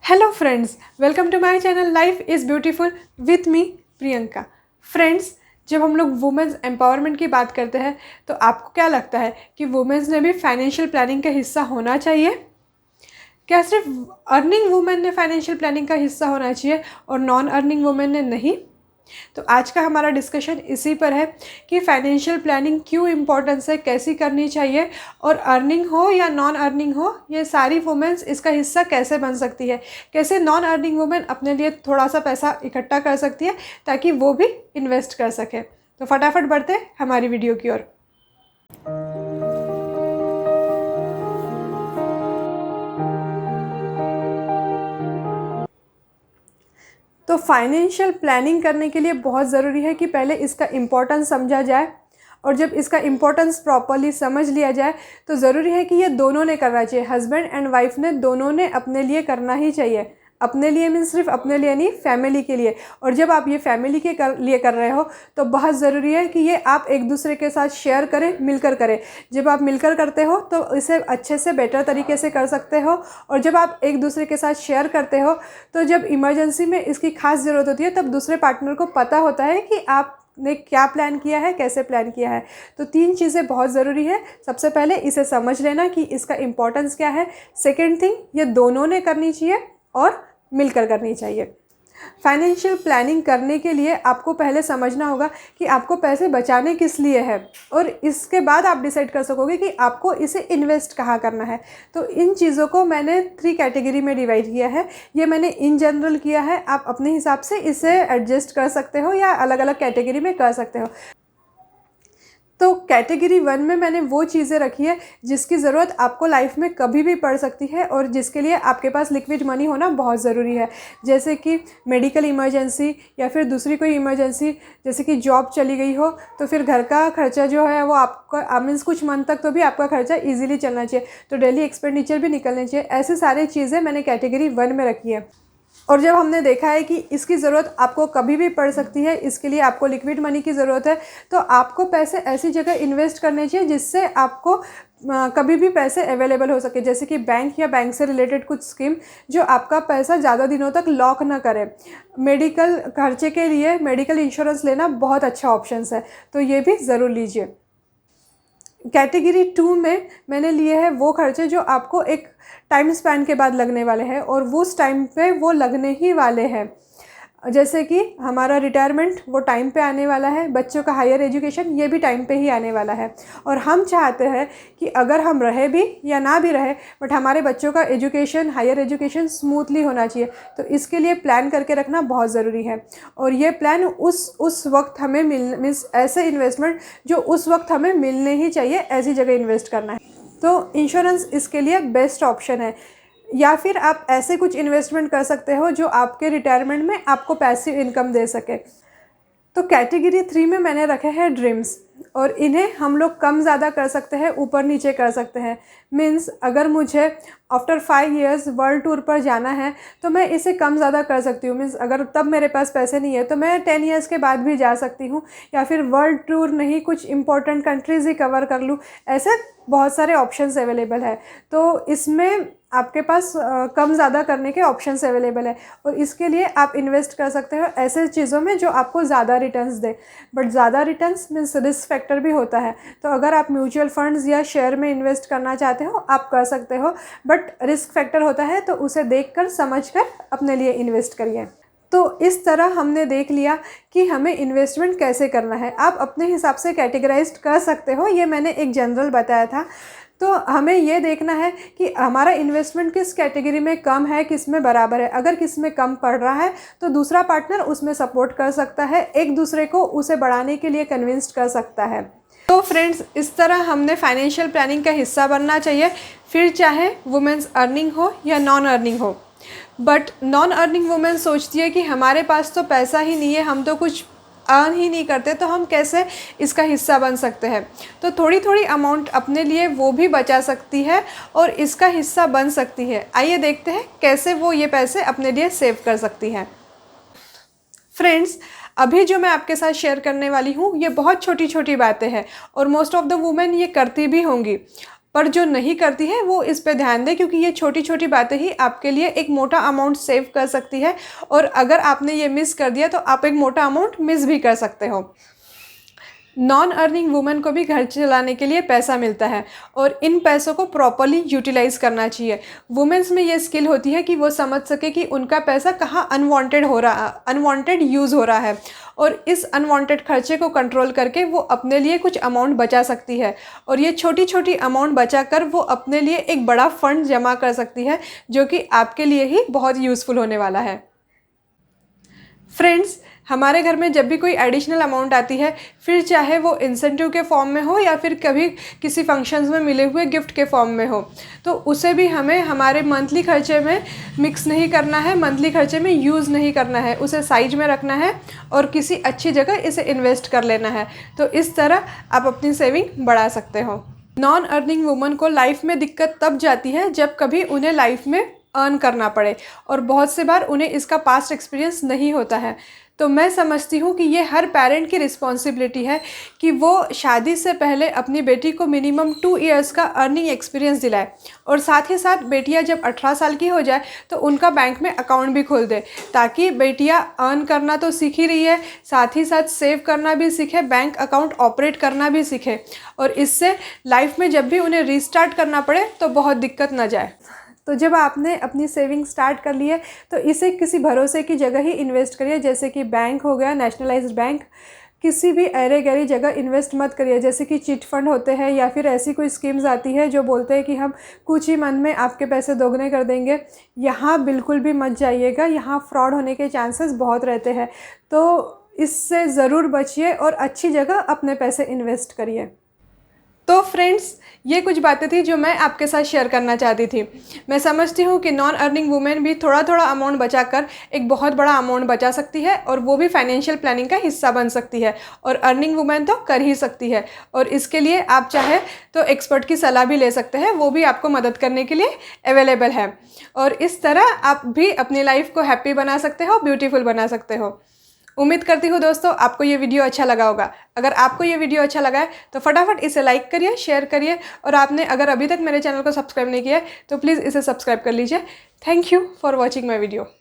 Hello friends, welcome to my channel life is beautiful with me Priyanka. Friends, जब हम लोग women's empowerment की बात करते हैं तो आपको क्या लगता है कि वुमेन्स ने भी फाइनेंशियल प्लानिंग का हिस्सा होना चाहिए? क्या सिर्फ अर्निंग वुमेन ने फाइनेंशियल प्लानिंग का हिस्सा होना चाहिए और नॉन अर्निंग वुमेन ने नहीं? तो आज का हमारा डिस्कशन इसी पर है कि फाइनेंशियल प्लानिंग क्यों इम्पोर्टेंस है, कैसी करनी चाहिए और अर्निंग हो या नॉन अर्निंग हो, ये सारी वुमेन्स इसका हिस्सा कैसे बन सकती है, कैसे नॉन अर्निंग वुमेन अपने लिए थोड़ा सा पैसा इकट्ठा कर सकती है ताकि वो भी इन्वेस्ट कर सके। तो फटाफट बढ़ते हैं हमारी वीडियो की ओर। तो फाइनेंशियल प्लानिंग करने के लिए बहुत ज़रूरी है कि पहले इसका इम्पोर्टेंस समझा जाए, और जब इसका इम्पोर्टेंस प्रॉपर्ली समझ लिया जाए तो ज़रूरी है कि ये दोनों ने करना चाहिए। हस्बैंड एंड वाइफ ने दोनों ने अपने लिए करना ही चाहिए। अपने लिए मीन्स सिर्फ अपने लिए नहीं, फैमिली के लिए। और जब आप ये फैमिली के लिए कर रहे हो तो बहुत ज़रूरी है कि ये आप एक दूसरे के साथ शेयर करें, मिलकर करें। जब आप मिलकर करते हो तो इसे अच्छे से बेटर तरीके से कर सकते हो, और जब आप एक दूसरे के साथ शेयर करते हो तो जब इमरजेंसी में इसकी खास ज़रूरत होती है तब दूसरे पार्टनर को पता होता है कि आपने क्या प्लान किया है, कैसे प्लान किया है। तो 3 चीज़ें बहुत ज़रूरी है। सबसे पहले इसे समझ लेना कि इसका इम्पोर्टेंस क्या है। सेकेंड थिंग, ये दोनों ने करनी चाहिए और मिलकर करनी चाहिए। फाइनेंशियल प्लानिंग करने के लिए आपको पहले समझना होगा कि आपको पैसे बचाने किस लिए है, और इसके बाद आप डिसाइड कर सकोगे कि आपको इसे इन्वेस्ट कहाँ करना है। तो इन चीज़ों को मैंने 3 कैटेगरी में डिवाइड किया है। ये मैंने इन जनरल किया है, आप अपने हिसाब से इसे एडजस्ट कर सकते हो या अलग अलग कैटेगरी में कर सकते हो। तो कैटेगरी 1 में मैंने वो चीज़ें रखी है जिसकी ज़रूरत आपको लाइफ में कभी भी पड़ सकती है और जिसके लिए आपके पास लिक्विड मनी होना बहुत ज़रूरी है। जैसे कि मेडिकल इमरजेंसी, या फिर दूसरी कोई इमरजेंसी, जैसे कि जॉब चली गई हो तो फिर घर का खर्चा जो है वो आपका मीन्स कुछ मंथ तक तो भी आपका खर्चा ईजिली चलना चाहिए, तो डेली एक्सपेंडिचर भी निकलने चाहिए। ऐसे सारी चीज़ें मैंने कैटेगरी 1 में रखी है। और जब हमने देखा है कि इसकी ज़रूरत आपको कभी भी पड़ सकती है, इसके लिए आपको लिक्विड मनी की ज़रूरत है, तो आपको पैसे ऐसी जगह इन्वेस्ट करने चाहिए जिससे आपको कभी भी पैसे अवेलेबल हो सके। जैसे कि बैंक या बैंक से रिलेटेड कुछ स्कीम जो आपका पैसा ज़्यादा दिनों तक लॉक ना करे। मेडिकल खर्चे के लिए मेडिकल इंश्योरेंस लेना बहुत अच्छा ऑप्शन है, तो ये भी ज़रूर लीजिए। कैटेगरी 2 में मैंने लिए हैं वो खर्चे जो आपको एक टाइम स्पैन के बाद लगने वाले हैं, और वो उस टाइम पे वो लगने ही वाले हैं। जैसे कि हमारा रिटायरमेंट वो टाइम पे आने वाला है, बच्चों का हायर एजुकेशन ये भी टाइम पे ही आने वाला है, और हम चाहते हैं कि अगर हम रहे भी या ना भी रहे बट हमारे बच्चों का एजुकेशन, हायर एजुकेशन स्मूथली होना चाहिए। तो इसके लिए प्लान करके रखना बहुत ज़रूरी है, और ये प्लान उस वक्त हमें मीन्स ऐसे इन्वेस्टमेंट जो उस वक्त हमें मिलने ही चाहिए, ऐसी जगह इन्वेस्ट करना है। तो इंश्योरेंस इसके लिए बेस्ट ऑप्शन है, या फिर आप ऐसे कुछ इन्वेस्टमेंट कर सकते हो जो आपके रिटायरमेंट में आपको पैसिव इनकम दे सके। तो कैटेगरी 3 में मैंने रखे हैं ड्रीम्स, और इन्हें हम लोग कम ज़्यादा कर सकते हैं, ऊपर नीचे कर सकते हैं। मीन्स अगर मुझे आफ्टर 5 इयर्स वर्ल्ड टूर पर जाना है तो मैं इसे कम ज़्यादा कर सकती हूँ। मीन्स अगर तब मेरे पास पैसे नहीं है तो मैं 10 इयर्स के बाद भी जा सकती हूँ, या फिर वर्ल्ड टूर नहीं, कुछ इंपॉर्टेंट कंट्रीज़ ही कवर कर लूँ। ऐसे बहुत सारे ऑप्शंस अवेलेबल है, तो इसमें आपके पास कम ज़्यादा करने के ऑप्शंस अवेलेबल है, और इसके लिए आप इन्वेस्ट कर सकते हो ऐसे चीज़ों में जो आपको ज़्यादा रिटर्न्स दे। बट ज़्यादा रिटर्न्स मीन्स रिस्क फैक्टर भी होता है, तो अगर आप म्यूचुअल फंड्स या शेयर में इन्वेस्ट करना चाहते हो आप कर सकते हो, बट रिस्क फैक्टर होता है, तो उसे देखकर समझकर अपने लिए इन्वेस्ट करिए। तो इस तरह हमने देख लिया कि हमें इन्वेस्टमेंट कैसे करना है। आप अपने हिसाब से कैटेगराइज कर सकते हो, ये मैंने एक जनरल बताया था। तो हमें ये देखना है कि हमारा इन्वेस्टमेंट किस कैटेगरी में कम है, किस में बराबर है। अगर किस में कम पड़ रहा है तो दूसरा पार्टनर उसमें सपोर्ट कर सकता है, एक दूसरे को उसे बढ़ाने के लिए कन्विंस कर सकता है। तो फ्रेंड्स, इस तरह हमने फाइनेंशियल प्लानिंग का हिस्सा बनना चाहिए, फिर चाहे वुमेन्स अर्निंग हो या नॉन अर्निंग हो। बट नॉन अर्निंग वुमेन सोचती है कि हमारे पास तो पैसा ही नहीं है, हम तो कुछ अर्न ही नहीं करते, तो हम कैसे इसका हिस्सा बन सकते हैं। तो थोड़ी थोड़ी अमाउंट अपने लिए वो भी बचा सकती है और इसका हिस्सा बन सकती है। आइए देखते हैं कैसे वो ये पैसे अपने लिए सेव कर सकती है। फ्रेंड्स, अभी जो मैं आपके साथ शेयर करने वाली हूँ ये बहुत छोटी छोटी बातें हैं, और मोस्ट ऑफ द वुमेन ये करती भी होंगी। पर जो नहीं करती है वो इस पे ध्यान दें, क्योंकि ये छोटी छोटी बातें ही आपके लिए एक मोटा अमाउंट सेव कर सकती है। और अगर आपने ये मिस कर दिया तो आप एक मोटा अमाउंट मिस भी कर सकते हो। नॉन अर्निंग वुमेन को भी घर चलाने के लिए पैसा मिलता है और इन पैसों को प्रॉपरली यूटिलाइज करना चाहिए। वुमेन्स में ये स्किल होती है कि वो समझ सके कि उनका पैसा कहाँ अनवांटेड यूज़ हो रहा है, और इस अनवांटेड खर्चे को कंट्रोल करके वो अपने लिए कुछ अमाउंट बचा सकती है, और ये छोटी छोटी अमाउंट बचा कर वो अपने लिए एक बड़ा फंड जमा कर सकती है, जो कि आपके लिए ही बहुत यूज़फुल होने वाला है। फ्रेंड्स, हमारे घर में जब भी कोई एडिशनल अमाउंट आती है, फिर चाहे वो इंसेंटिव के फॉर्म में हो या फिर कभी किसी फंक्शंस में मिले हुए गिफ्ट के फॉर्म में हो, तो उसे भी हमें हमारे मंथली खर्चे में मिक्स नहीं करना है, मंथली खर्चे में यूज़ नहीं करना है, उसे साइड में रखना है और किसी अच्छी जगह इसे इन्वेस्ट कर लेना है। तो इस तरह आप अपनी सेविंग बढ़ा सकते हो। नॉन अर्निंग वुमन को लाइफ में दिक्कत तब जाती है जब कभी उन्हें लाइफ में अर्न करना पड़े, और बहुत से बार उन्हें इसका पास्ट एक्सपीरियंस नहीं होता है। तो मैं समझती हूँ कि ये हर पेरेंट की रिस्पॉन्सिबिलिटी है कि वो शादी से पहले अपनी बेटी को मिनिमम 2 इयर्स का अर्निंग एक्सपीरियंस दिलाए, और साथ ही साथ बेटियाँ जब 18 साल की हो जाए तो उनका बैंक में अकाउंट भी खोल दे, ताकि बेटियाँ अर्न करना तो सीख ही रही है, साथ ही साथ सेव करना भी सीखे, बैंक अकाउंट ऑपरेट करना भी सीखे, और इससे लाइफ में जब भी उन्हें रीस्टार्ट करना पड़े तो बहुत दिक्कत न जाए। तो जब आपने अपनी सेविंग स्टार्ट कर ली है तो इसे किसी भरोसे की जगह ही इन्वेस्ट करिए, जैसे कि बैंक हो गया, नेशनलाइज्ड बैंक। किसी भी अरे गहरी जगह इन्वेस्ट मत करिए, जैसे कि चिट फंड होते हैं या फिर ऐसी कोई स्कीम्स आती है जो बोलते हैं कि हम कुछ ही मंथ में आपके पैसे दोगुने कर देंगे। यहाँ बिल्कुल भी मत जाइएगा, यहाँ फ्रॉड होने के चांसेस बहुत रहते हैं। तो इससे ज़रूर बचिए और अच्छी जगह अपने पैसे इन्वेस्ट करिए। तो फ्रेंड्स, ये कुछ बातें थी जो मैं आपके साथ शेयर करना चाहती थी। मैं समझती हूँ कि नॉन अर्निंग वुमेन भी थोड़ा थोड़ा अमाउंट बचाकर एक बहुत बड़ा अमाउंट बचा सकती है, और वो भी फाइनेंशियल प्लानिंग का हिस्सा बन सकती है, और अर्निंग वुमेन तो कर ही सकती है। और इसके लिए आप चाहे तो एक्सपर्ट की सलाह भी ले सकते हैं, वो भी आपको मदद करने के लिए अवेलेबल है। और इस तरह आप भी अपनी लाइफ को हैप्पी बना सकते हो, ब्यूटीफुल बना सकते हो। उम्मीद करती हूँ दोस्तों आपको ये वीडियो अच्छा लगा होगा। अगर आपको ये वीडियो अच्छा लगा है तो फटाफट इसे लाइक करिए, शेयर करिए, और आपने अगर अभी तक मेरे चैनल को सब्सक्राइब नहीं किया है तो प्लीज़ इसे सब्सक्राइब कर लीजिए। Thank you for watching my video.